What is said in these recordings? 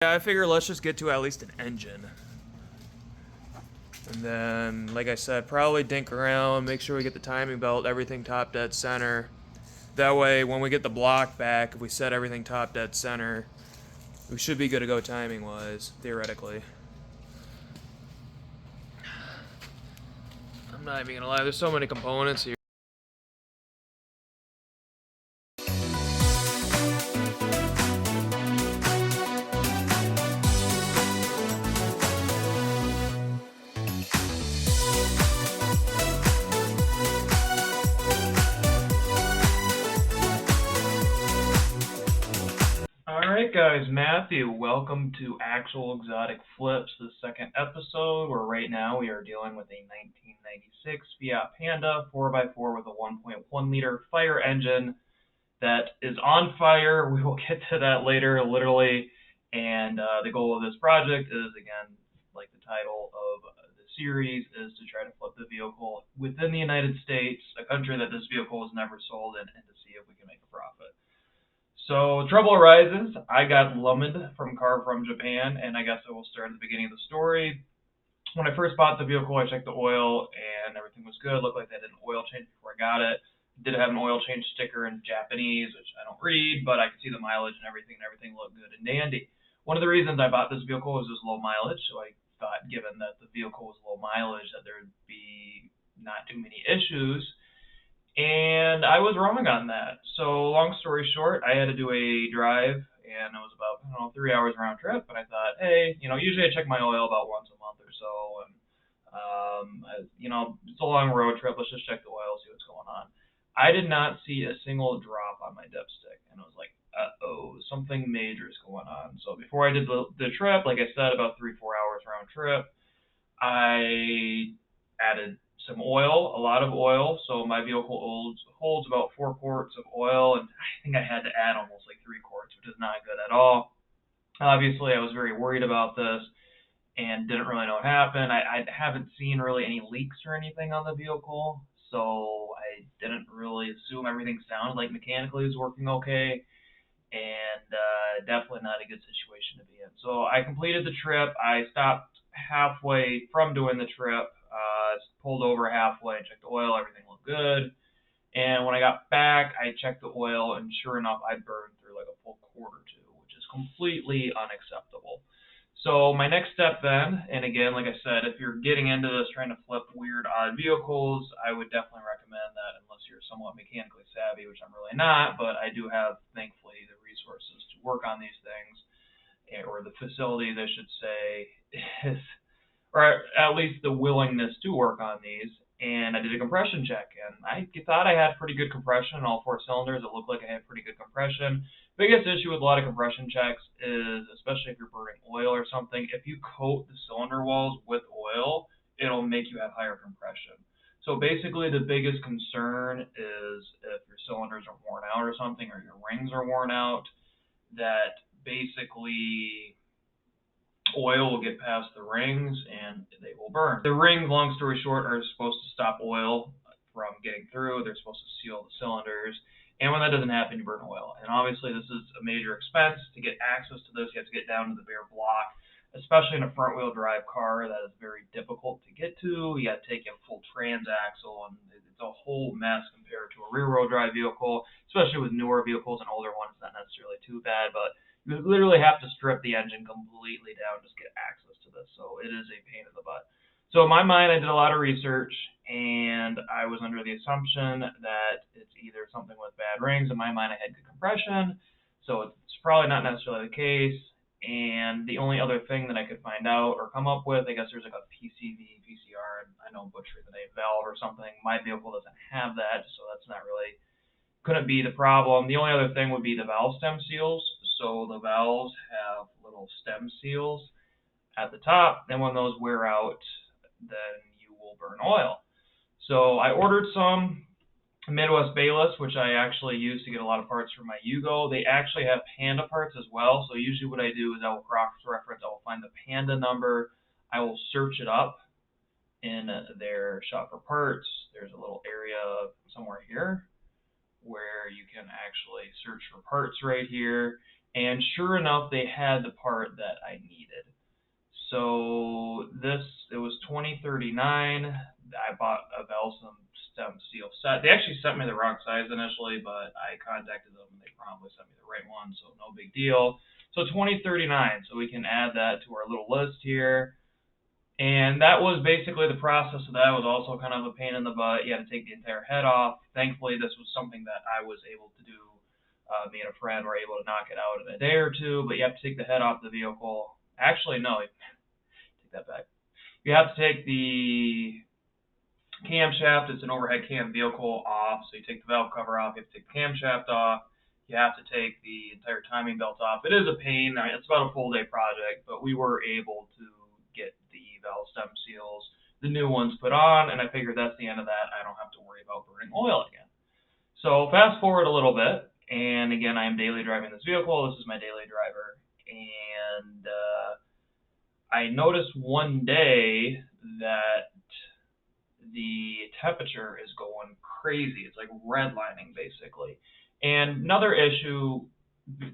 Yeah, I figure let's just get to at least an engine. And then, like I said, probably dink around, make sure we get the timing belt, everything top dead center. That way, when we get the block back, if we set everything top dead center, we should be good to go timing wise, theoretically. I'm not even gonna lie, there's so many components here. Alright guys, Matthew, welcome to Actual Exotic Flips, the second episode, where right now we are dealing with a 1996 Fiat Panda 4x4 with a 1.1 liter fire engine that is on fire. We will get to that later, literally. And the goal of this project is, again, like the title of the series, is to try to flip the vehicle within the United States, a country that this vehicle was never sold in, and to see if we can make a profit. So trouble arises. I got lummed from Car from Japan, and I guess I will start at the beginning of the story. When I first bought the vehicle, I checked the oil, and everything was good. It looked like they did an oil change before I got it. Did have an oil change sticker in Japanese, which I don't read, but I could see the mileage and everything looked good and dandy. One of the reasons I bought this vehicle was it was low mileage, so I thought, given that the vehicle was low mileage, that there would be not too many issues. And I was wrong on that. So long story short, I had to do a drive, and it was about 3 hours round trip. And I thought, hey, usually I check my oil about once a month or so, and it's a long road trip. Let's just check the oil, see what's going on. I did not see a single drop on my dipstick, and I was like, uh-oh, something major is going on. So before I did the trip, like I said, about 3-4 hours round trip, I added some oil, a lot of oil. So my vehicle holds about 4 quarts of oil, and I think I had to add almost like 3 quarts, which is not good at all. Obviously, I was very worried about this and didn't really know what happened. I haven't seen really any leaks or anything on the vehicle, so I didn't really assume everything sounded like mechanically was working okay, and definitely not a good situation to be in. So I completed the trip. I stopped halfway from doing the trip, pulled over halfway, checked the oil, everything looked good. And when I got back, I checked the oil, and sure enough, I burned through like a full quart or two, which is completely unacceptable. So my next step then, and again, like I said, if you're getting into this trying to flip weird, odd vehicles, I would definitely recommend that unless you're somewhat mechanically savvy, which I'm really not, but I do have, thankfully, the resources to work on these things, or the facilities, I should say, is, or at least the willingness to work on these. And I did a compression check, and I thought I had pretty good compression in all 4 cylinders. It looked like I had pretty good compression. Biggest issue with a lot of compression checks is, especially if you're burning oil or something, if you coat the cylinder walls with oil, it'll make you have higher compression. So basically, the biggest concern is if your cylinders are worn out or something, or your rings are worn out, that basically oil will get past the rings and they will burn. The rings, long story short, are supposed to stop oil from getting through. They're supposed to seal the cylinders. And when that doesn't happen, you burn oil. And obviously, this is a major expense. To get access to this, you have to get down to the bare block, especially in a front-wheel drive car. That is very difficult to get to. You got to take a full transaxle, and it's a whole mess compared to a rear-wheel drive vehicle, especially with newer vehicles and older ones. Not necessarily too bad, but you literally have to strip the engine completely down just to get access to this. So it is a pain in the butt. So in my mind, I did a lot of research, and I was under the assumption that it's either something with bad rings. In my mind, I had good compression, so it's probably not necessarily the case. And the only other thing that I could find out or come up with, I guess there's like a PCV, PCR, and I know I'm butchering the name, valve or something. My vehicle doesn't have that, so that's not really, couldn't be the problem. The only other thing would be the valve stem seals. So the valves have little stem seals at the top, and when those wear out, then you will burn oil. So I ordered some Midwest Bayless, which I actually use to get a lot of parts for my Yugo. They actually have Panda parts as well. So usually what I do is I will cross-reference. I will find the Panda number. I will search it up in their shop for parts. There's a little area somewhere here where you can actually search for parts right here. And sure enough, they had the part that I needed. So it was 2039. I bought a Velsum stem steel set. They actually sent me the wrong size initially, but I contacted them and they promptly sent me the right one, so no big deal. So 2039, so we can add that to our little list here. And that was basically the process of that. Was also kind of a pain in the butt. You had to take the entire head off. Thankfully, this was something that I was able to do. Me and a friend were able to knock it out in a day or two, but you have to take the head off the vehicle. Actually, no, take that back. You have to take the camshaft. It's an overhead cam vehicle off, so you take the valve cover off. You have to take the camshaft off. You have to take the entire timing belt off. It is a pain. I mean, it's about a full day project, but we were able to get the valve stem seals, the new ones put on, and I figured that's the end of that. I don't have to worry about burning oil again. So fast forward a little bit, and again, I am daily driving this vehicle. This is my daily driver, and I noticed one day that the temperature is going crazy. It's like redlining basically. And another issue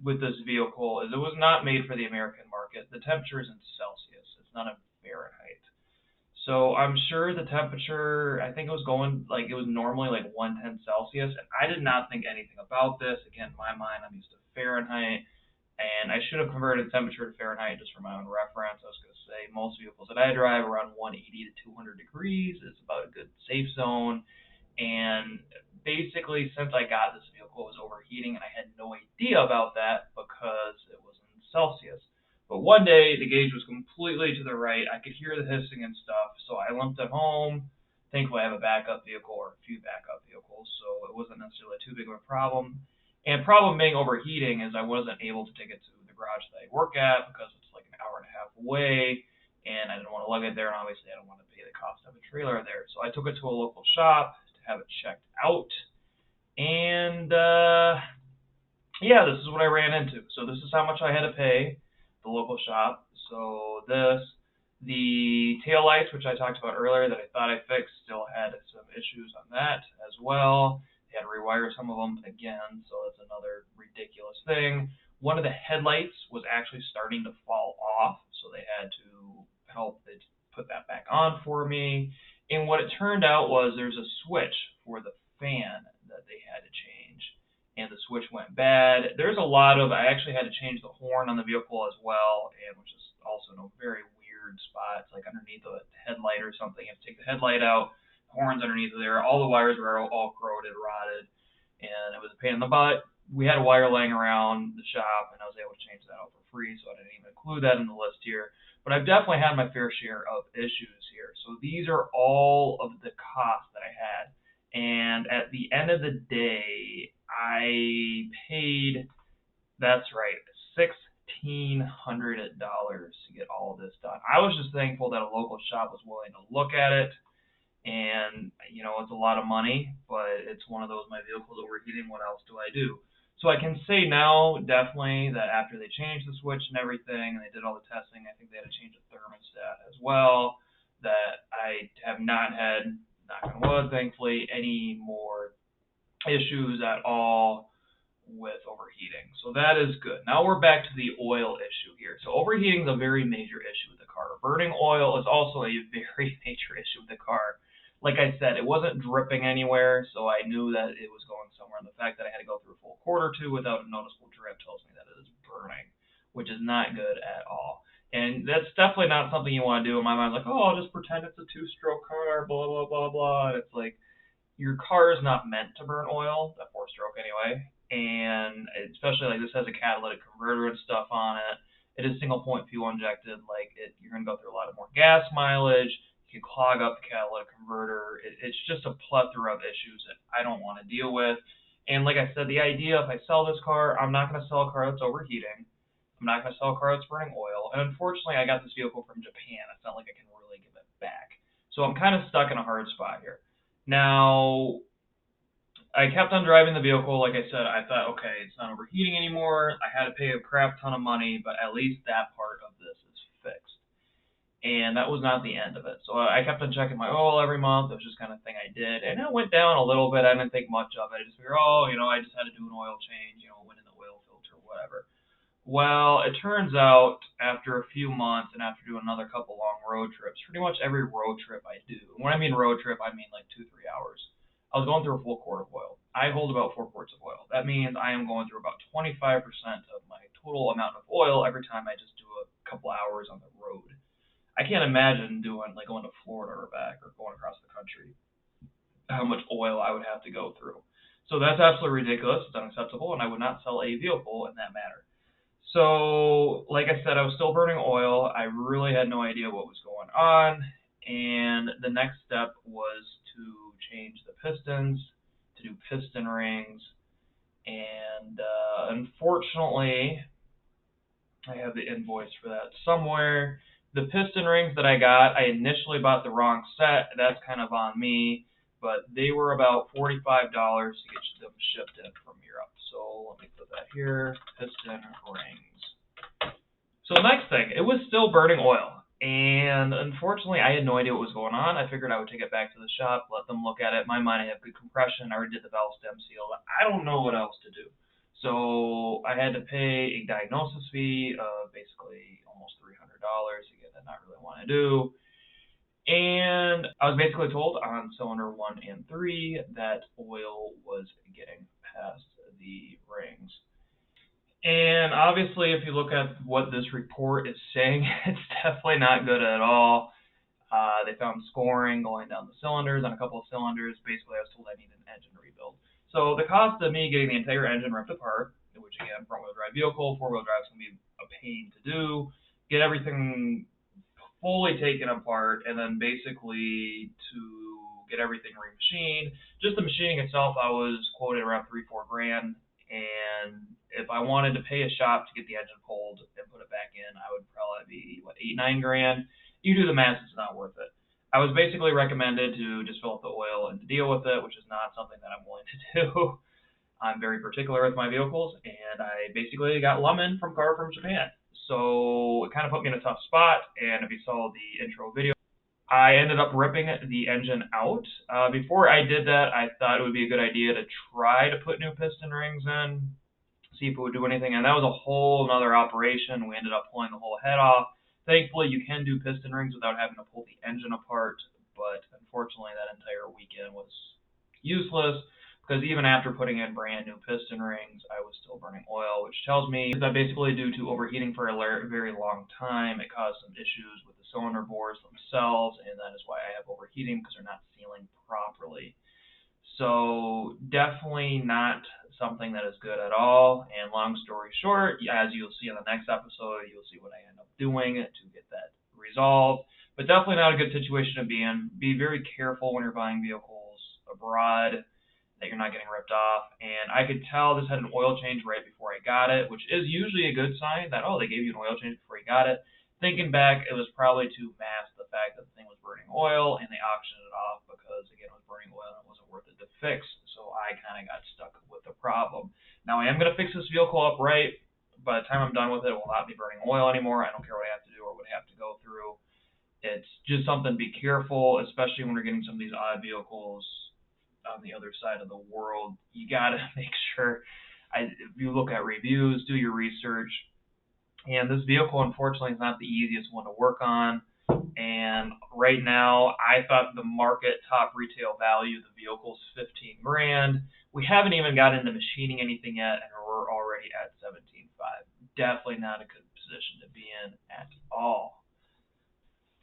with this vehicle is it was not made for the American market. The temperature is in Celsius. It's not in Fahrenheit. So I'm sure the temperature, I think it was going like it was normally like 110 Celsius, and I did not think anything about this. Again, in my mind, I'm used to Fahrenheit, and I should have converted temperature to Fahrenheit just for my own reference. I was going to say most vehicles that I drive around 180 to 200 degrees is about a good safe zone. And basically, since I got this vehicle, it was overheating, and I had no idea about that because it was in Celsius. But one day the gauge was completely to the right. I could hear the hissing and stuff, so I limped it home. Thankfully, I have a backup vehicle or a few backup vehicles, so it wasn't necessarily too big of a problem. And problem being overheating is I wasn't able to take it to the garage that I work at because it's like an hour and a half away, and I didn't want to lug it there, and obviously I don't want to pay the cost of a trailer there. So I took it to a local shop to have it checked out, and yeah, this is what I ran into. So this is how much I had to pay the local shop. So the tail lights, which I talked about earlier that I thought I fixed, still had some issues on that as well. They had to rewire some of them again, so that's another ridiculous thing. One of the headlights was actually starting to fall off, so they had to help put that back on for me. And what it turned out was there's a switch for the fan that they had to change, and the switch went bad. There's a lot of, I actually had to change the horn on the vehicle as well, and which is also in a very weird spot. It's like underneath the headlight or something. You have to take the headlight out, the horn's underneath there. All the wires were all corroded, rotted, and it was a pain in the butt. We had a wire laying around the shop, and I was able to change that out for free, so I didn't even include that in the list here. But I've definitely had my fair share of issues here. So these are all of the costs that I had. And at the end of the day, I paid, that's right, $1,600 to get all of this done. I was just thankful that a local shop was willing to look at it. And, it's a lot of money, but it's one of those, my vehicle's overheating, what else do I do? So I can say now, definitely, that after they changed the switch and everything, and they did all the testing, I think they had to change the thermostat as well, that I have not had, knock on wood, thankfully, any more issues at all with overheating. So that is good. Now we're back to the oil issue here. So overheating is a very major issue with the car. Burning oil is also a very major issue with the car. Like I said, it wasn't dripping anywhere, so I knew that it was going somewhere. And the fact that I had to go through a full quart or two without a noticeable drip tells me that it is burning, which is not good at all. And that's definitely not something you want to do. In my mind, like, oh, I'll just pretend it's a two-stroke car, blah, blah, blah, blah. And it's like, your car is not meant to burn oil, that four-stroke anyway. And especially like this has a catalytic converter and stuff on it. It is single-point fuel injected. You're going to go through a lot of more gas mileage. You can clog up the catalytic converter. It's just a plethora of issues that I don't want to deal with. And like I said, the idea, if I sell this car, I'm not going to sell a car that's overheating. I'm not going to sell a car that's burning oil. And unfortunately, I got this vehicle from Japan. It's not like I can really give it back. So I'm kind of stuck in a hard spot here. Now, I kept on driving the vehicle. Like I said, I thought, okay, it's not overheating anymore. I had to pay a crap ton of money, but at least that part of this is fixed. And that was not the end of it. So I kept on checking my oil every month. It was just kind of thing I did. And it went down a little bit. I didn't think much of it. I just figured, I just had to do an oil change, went in the oil filter, whatever. Well, it turns out after a few months and after doing another couple long road trips, pretty much every road trip I do, when I mean road trip, I mean like 2, 3 hours, I was going through a full quart of oil. I hold about 4 quarts of oil. That means I am going through about 25% of my total amount of oil every time I just do a couple hours on the road. I can't imagine doing like going to Florida or back or going across the country, how much oil I would have to go through. So that's absolutely ridiculous. It's unacceptable, and I would not sell a vehicle in that manner. So, like I said, I was still burning oil. I really had no idea what was going on. And the next step was to change the pistons, to do piston rings. And unfortunately, I have the invoice for that somewhere. The piston rings that I got, I initially bought the wrong set. That's kind of on me. But they were about $45 to get them shipped in from Europe. So let me put that here, piston rings. So the next thing, it was still burning oil. And unfortunately, I had no idea what was going on. I figured I would take it back to the shop, let them look at it. In my mind, I have good compression. I already did the valve stem seal. I don't know what else to do. So I had to pay a diagnosis fee of basically almost $300. Again, I did not really want to do. And I was basically told on cylinder 1 and 3 that oil was getting past the rings. And obviously, if you look at what this report is saying, it's definitely not good at all. They found scoring going down the cylinders on a couple of cylinders. Basically, I was told I need an engine rebuild. So the cost of me getting the entire engine ripped apart, which again, front-wheel drive vehicle, four-wheel drive is going to be a pain to do. Get everything fully taken apart, and then basically to get everything remachined. Just the machining itself, I was quoted around 3, 4 grand. And if I wanted to pay a shop to get the engine pulled and put it back in, I would probably be 8, 9 grand. You do the math; it's not worth it. I was basically recommended to just fill up the oil and to deal with it, which is not something that I'm willing to do. I'm very particular with my vehicles, and I basically got lemon from Car from Japan. So it kind of put me in a tough spot. And if you saw the intro video, I ended up ripping the engine out. Before I did that, I thought it would be a good idea to try to put new piston rings in, see if it would do anything. And that was a whole another operation. We ended up pulling the whole head off. Thankfully, you can do piston rings without having to pull the engine apart, but unfortunately, that entire weekend was useless because even after putting in brand new piston rings, I was still burning oil, which tells me that basically due to overheating for a very long time, it caused some issues with the cylinder bores themselves, and that is why I have overheating because they're not sealing properly. So definitely not something that is good at all. And long story short, as you'll see in the next episode, you'll see what I end up doing to get that resolved. But definitely not a good situation to be in. Be very careful when you're buying vehicles abroad that you're not getting ripped off. And I could tell this had an oil change right before I got it, which is usually a good sign that, oh, they gave you an oil change before you got it. Thinking back, it was probably to mask the fact that the thing was burning oil and they auctioned it off because, again, it was burning oil and it wasn't worth it to fix. So I kind of got stuck with the problem. Now, I am going to fix this vehicle up right. By the time I'm done with it, it will not be burning oil anymore. I don't care what I have to do or what I have to go through. It's just something to be careful, especially when we're getting some of these odd vehicles on the other side of the world. You got to make sure, if you look at reviews, do your research. And this vehicle, unfortunately, is not the easiest one to work on. And right now, I thought the market top retail value of the vehicle is 15 grand. We haven't even got into machining anything yet, and we're already at 17.5. Definitely not a good position to be in at all.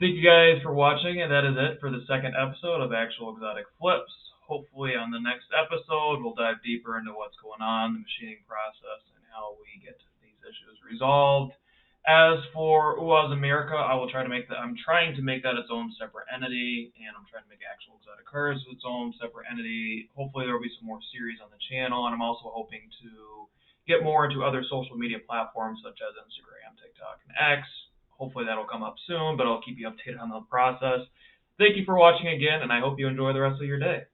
Thank you guys for watching, and that is it for the second episode of Actual Exotic Flips. Hopefully on the next episode, we'll dive deeper into what's going on, the machining process, and how we get these issues resolved. As for UAZ America, I'm trying to make that its own separate entity, and I'm trying to make Actual Exotic Cars its own separate entity. Hopefully there will be some more series on the channel, and I'm also hoping to get more into other social media platforms such as Instagram, TikTok, and X. Hopefully that'll come up soon, but I'll keep you updated on the process. Thank you for watching again, and I hope you enjoy the rest of your day.